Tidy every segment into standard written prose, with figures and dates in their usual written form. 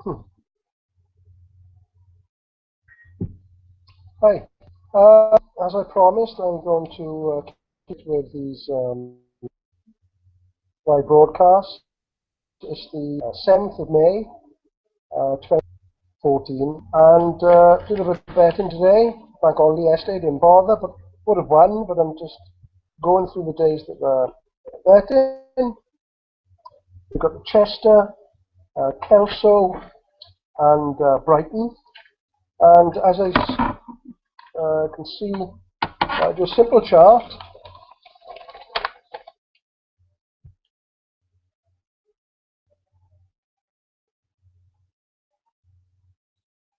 Hi. As I promised, I'm going to keep with these live broadcasts. It's the 7th of May, 2014, and did a bit of betting today. Bank holiday yesterday, didn't bother, but would have won. But I'm just going through the days that betting. We've got Chester, Kelso, and Brighton. And as I can see, I do a simple chart.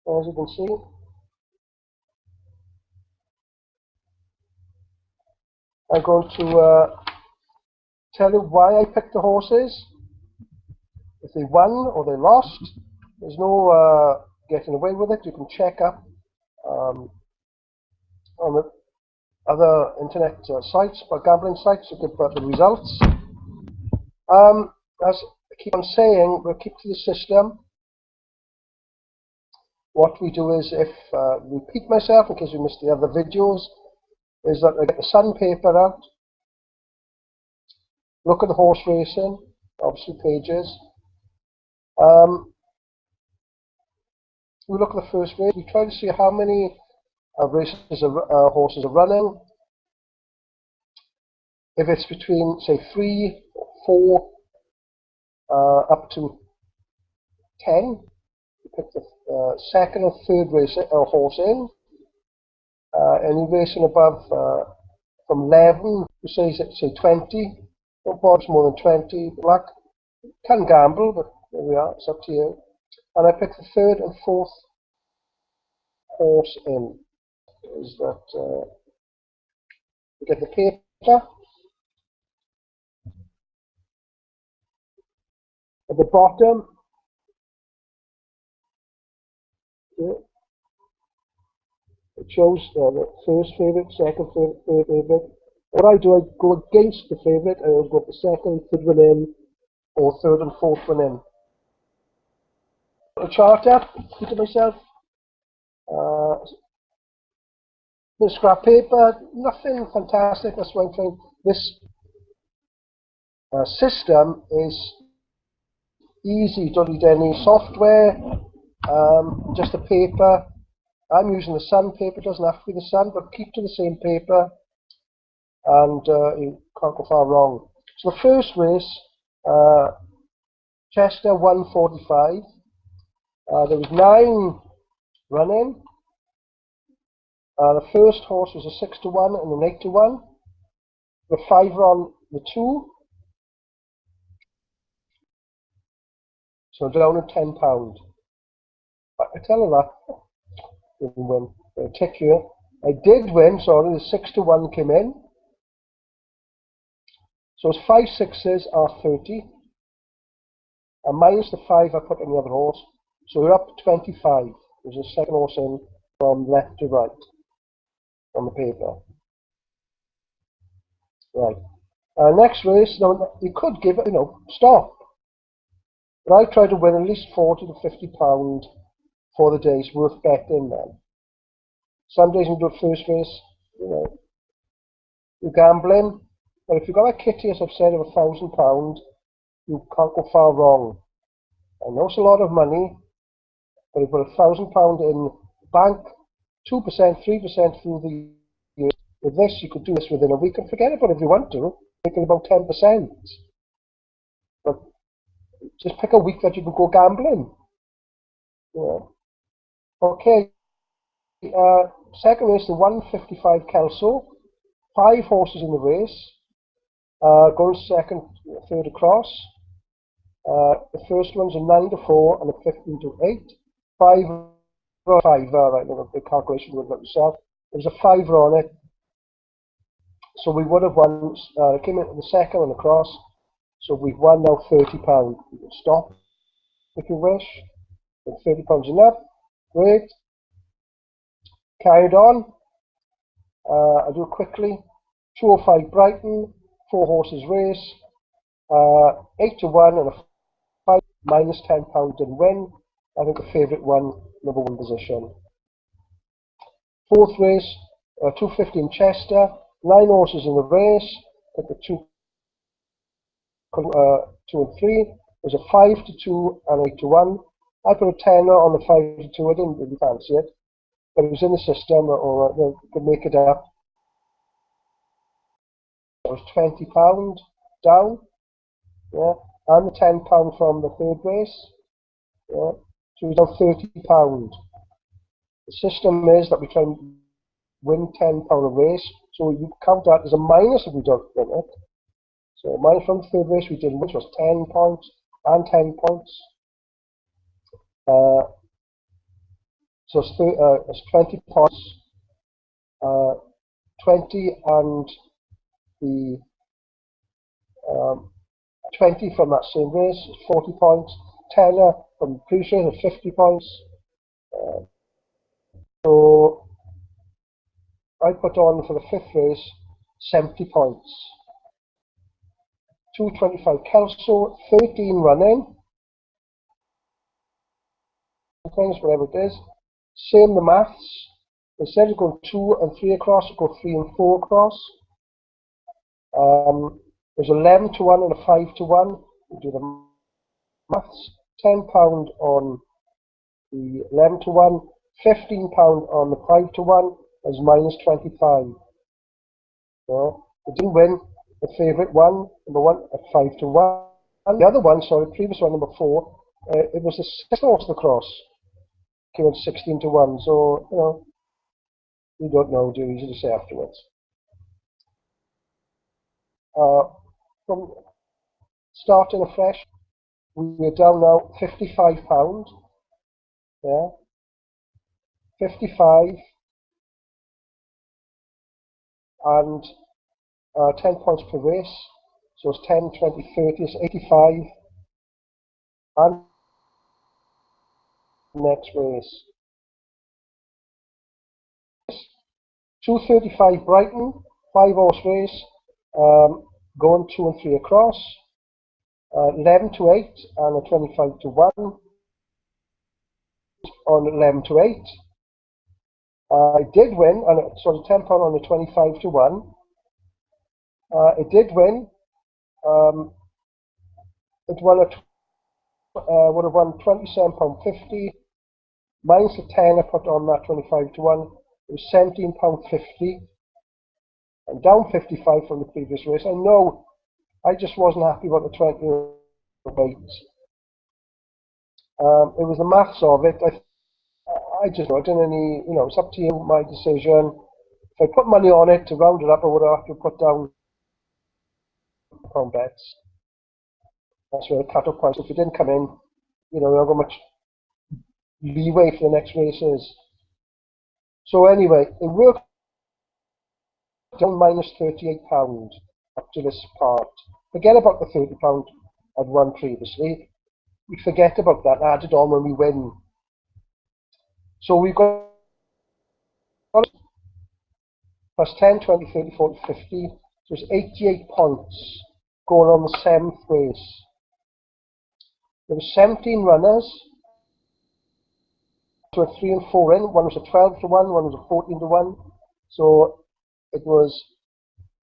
As you can see, I'm going to tell you why I picked the horses. If they won or they lost, there's no getting away with it. You can check up on the other internet sites, but gambling sites, you can put the results. As I keep on saying, we'll keep to the system. What we do is, if repeat myself in case you missed the other videos, is that I get the sandpaper out, look at the horse racing, obviously pages. We look at the first race. We try to see how many races horses are running. If it's between, say, 3, 4, up to 10, we pick the second or third race horse in. Any racing above from 11, we say 20. Don't bother more than 20. Black can gamble, but there we are. It's up to you. And I pick the third and fourth horse in. Is that you get the paper at the bottom. Yeah, it shows the first favourite, second favourite, third favourite. What I do, I go against the favourite, and I'll go the second, third one in, or third and fourth one in. Put a chart up, keep to myself. The scrap paper, nothing fantastic. That's why I'm saying this system is easy. You don't need any software, just a paper. I'm using the sandpaper. It doesn't have to be the sun, but keep to the same paper, and you can't go far wrong. So the first race, Chester 145. There was 9 running. The first horse was a 6-1 and an 8-1. The 5 were on the 2. So down at £10. I tell you that. Didn't win. I'll tick here. I did win, sorry, the 6-1 came in. So it's 5 6s are 30. And minus the 5 I put on the other horse. So we're up to 25. There's a second horse in from left to right on the paper. Right. Next race, now you could give it, stop. But I try to win at least 40 to 50 pound for the day. It's worth betting then. Some days you do a first race, you're gambling. But if you've got a kitty, as I've said, of £1,000, you can't go far wrong. I know it's a lot of money, but you put £1,000 in bank, 2%, 3% through the year. With this, you could do this within a week and forget about it if you want to, making about 10%. But just pick a week that you can go gambling. Okay. Second race, the 155 Kelso. 5 horses in the race. Going second, third across. The first one's a 9-4 and a 15-8. 5 right, the calculation would look yourself. There's a 5 on it. So we would have won, came into the second and across. So we've won now £30. You can stop if you wish. But £30 enough. Great. Carried on. I'll do it quickly. 205 Brighton, 4 horses race. 8-1 and a 5 minus £10 didn't win. I think the favourite one, number 1 position. Fourth race, 250 in Chester, 9 horses in the race. Pick the 2 and 3. There's a 5 to 2 and 8 to 1. I put a tenner on the 5 to 2. I didn't really fancy it, but it was in the system, or could make it up. It was £20 down, yeah, and the £10 from the third race, yeah, so it was down £30. The system is that we try and win £10 a race, so you count that as a minus if we don't win it. So minus from the third race we did, which was 10 points and 10 points. So it's 20 points, 20 and the 20 from that same race is 40 points, 10 from the previous race is 50 points. So I put on for the 5th race 70 points. 225 Kelso, 13 running, whatever it is. Same the maths. Instead of going 2 and 3 across, go 3 and 4 across. There's 11 to 1 and a 5 to 1. We do the maths. £10 on the 11 to 1, £15 on the 5 to 1 is minus 25. So we didn't win the favourite one, number 1 at 5 to 1. And the other one, sorry, previous one, number 4, it was the 6th horse of the cross. Came in 16 to 1. So, you know, you don't know, do you? Easy to say afterwards. From starting afresh, we're down now £55. Yeah, 55 and 10 points per race. So it's 10, 20, 30, it's 85. And next race. 235 Brighton, 5 horse race, going 2 and 3 across. 11 to 8 and a 25 to 1 on 11 to 8. I did win, and so the £10 on the 25 to 1. It did win. It won would have won £27.50 minus the 10 I put on that 25 to 1. It was £17.50 and down 55 from the previous race. I know I just wasn't happy about the 20 weights. It was the maths of it. I just didn't any, you know, it's up to you, my decision. If I put money on it to round it up, I would have to put down pound bets. That's where the cut-off price. If it didn't come in, you know, you don't got much leeway for the next races. So anyway, it worked down minus £38 up to this part. Forget about the £30 I'd won previously. We forget about that, add it on when we win. So we've got plus 10, 20, 30, 40, 50. So it's 88 points going on the 7th race. There were 17 runners. So a 3 and 4 in. One was a 12 to 1, one was a 14 to 1. So it was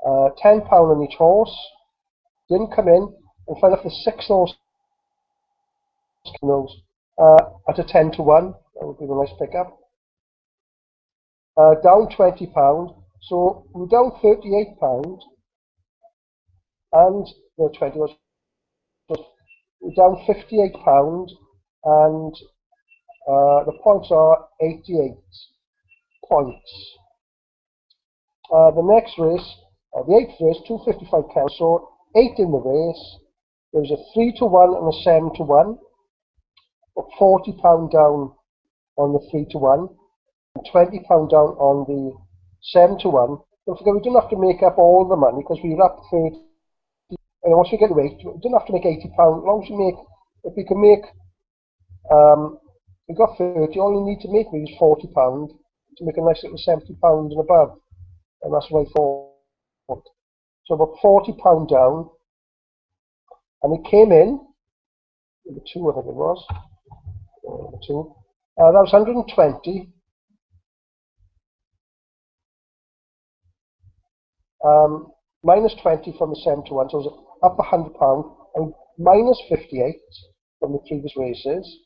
£10 on each horse. Didn't come in, and found out the 6th horse at a 10 to 1. That would be a nice pickup. Down £20. So we're down £38, and the 20 was we're down £58, and the points are 88 points. The next race, the 8th race, 255 cows, so 8 in the race. There was a 3 to 1 and a 7 to 1, but £40 down on the 3 to 1, and £20 down on the 7 to 1. Don't forget, we didn't have to make up all the money because we were up 30. And once we get away, we didn't have to make £80. As long as we make, if we can make, we got 30. All you need to make is £40 to make a nice little £70 and above, and that's what I thought. So about £40 down, and it came in. Number 2, I think it was. number 2. That was 120. Minus 20 from the 7 to 1, so it was up £100, and minus 58 from the previous races.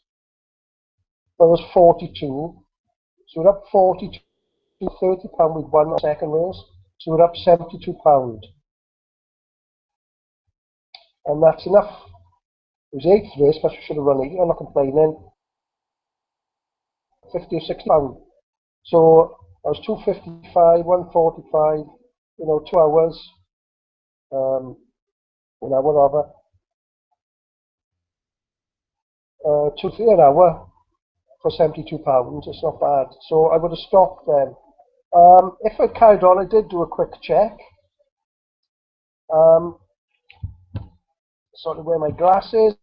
That was 42. So we're up 42, £30 with one second race. So we're up £72. And that's enough. It was 8th race, but we should have run 8. I'm not complaining. 50 or 60 pounds. So I was 255, 145, 2 hours, whatever. 2 an hour for £72. It's not bad. So I would have stopped then. If I carried on, I did do a quick check. Sort of wear my glasses.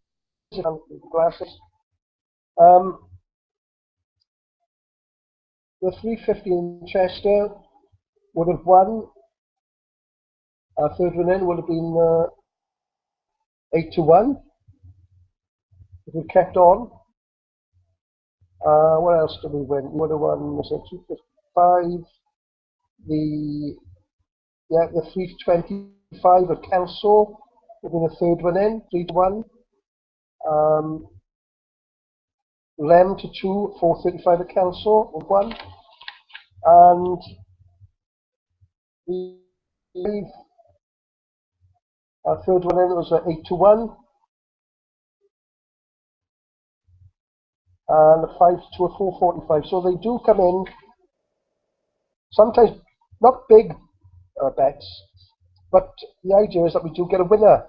The 350 in Chester would have won. Our third one in would have been 8 to 1. If we kept on. What else did we win? We would have won, was it 255? The 325 at Kelso would have been the third one in, 3 to 1. Lem to 2, 435 at Kelso would won. And our third one in was 8 to 1. And the 5 to 2, 445. So they do come in, sometimes not big bets, but the idea is that we do get a winner.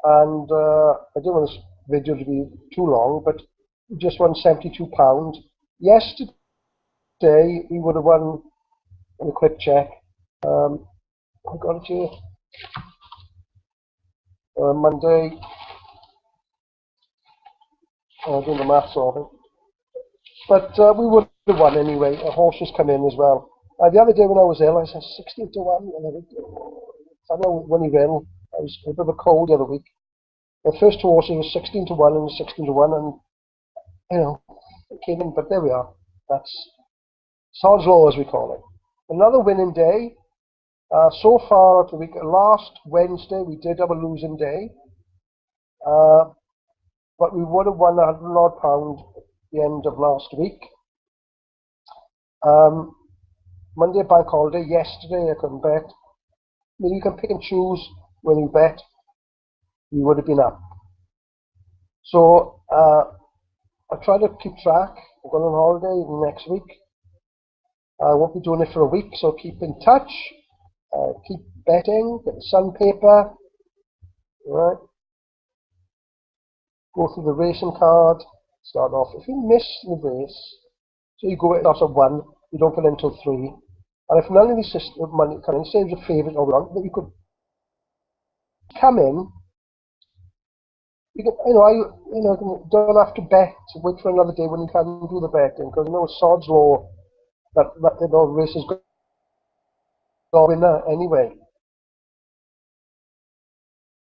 And I don't want this video to be too long, but we just won £72. Yesterday we would have won, in a quick check, I got it here, Monday, doing the maths of it. But we would have won anyway. A horse has come in as well. The other day when I was ill, I said 16 to 1. And I know when you're ill, I was a bit of a cold the other week. The first two horses were 16 to 1 and 16 to 1, and it came in. But there we are. That's Sod's Law, as we call it. Another winning day. So far of the week, last Wednesday we did have a losing day, but we would have won £100 odd at the end of last week. Monday bank holiday. Yesterday I couldn't bet. I mean, you can pick and choose when you bet. You would have been up. So I try to keep track. I'm going on holiday next week. I won't be doing it for a week, so keep in touch. Keep betting. Get the sandpaper. Right. Go through the racing card. Start off. If you miss the race, so you go at loss of 1, you don't get in until 3. And if none of these money come in, say it's a favourite or wrong, that you could come in. You can, don't have to bet. Wait for another day when you can do the betting, because it's Sod's Law that races go winner anyway,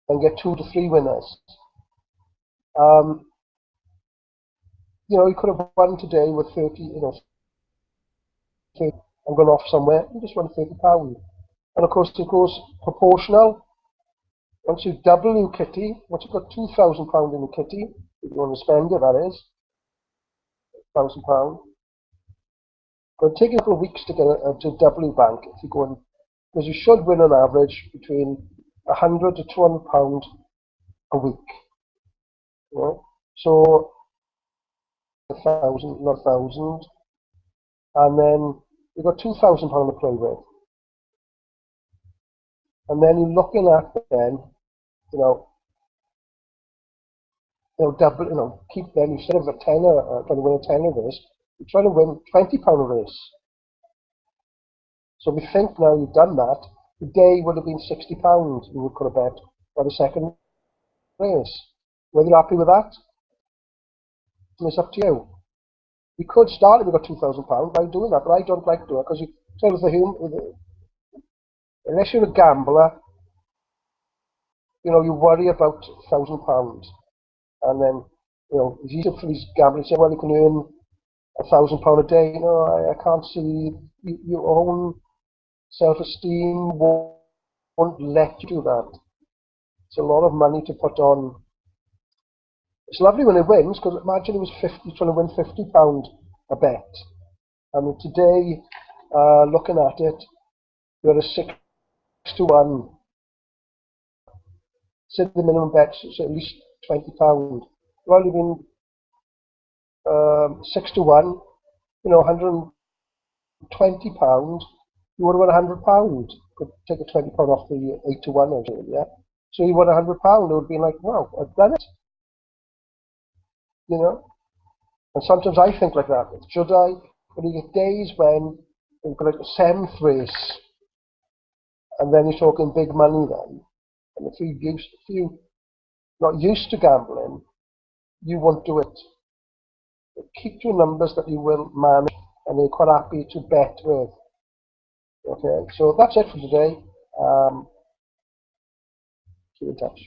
and get 2 to 3 winners. You could have won today with 30. 30, I'm going off somewhere. You just won £30, and of course it goes proportional. Once you double your kitty, once you've got £2,000 in the kitty, if you want to spend it, that is £1,000. It'll take you a couple of weeks to get to double your bank if you go in, because you should win on average between £100 to £200 a week. Right? So 1,000, not 1,000, and then you've got £2,000 to play with, and then you're looking at then, double, keep them instead of a tenner, trying to win a tenner race, you're trying to win £20 a race. So we think now you've done that, the day would have been £60 you could have bet by the second race. Whether you're happy with that, it's up to you. We could start if we got £2,000 by doing that, but I don't like doing it, because you say with the human, unless you're a gambler, you worry about £1,000, and then it's easy for these gamblers to say, well, you can earn £1,000 a day. No, I can't see your own self-esteem won't let you do that. It's a lot of money to put on. It's lovely when it wins, because imagine it was trying to win £50 a bet. I mean, today, looking at it, you're a 6-1. Say the minimum bet is at least £20. Well, you've been 6-1. £120. You would have won £100. Could take a £20 off the 8-1 or something, yeah. So you won £100. It would be like, wow, I've done it. And sometimes I think like that. Should I? But you get days when you've got like a 7th race, and then you're talking big money then. And if you're not used to gambling, you won't do it. But keep to numbers that you will manage, and you're quite happy to bet with. Okay, so that's it for today. Keep in touch.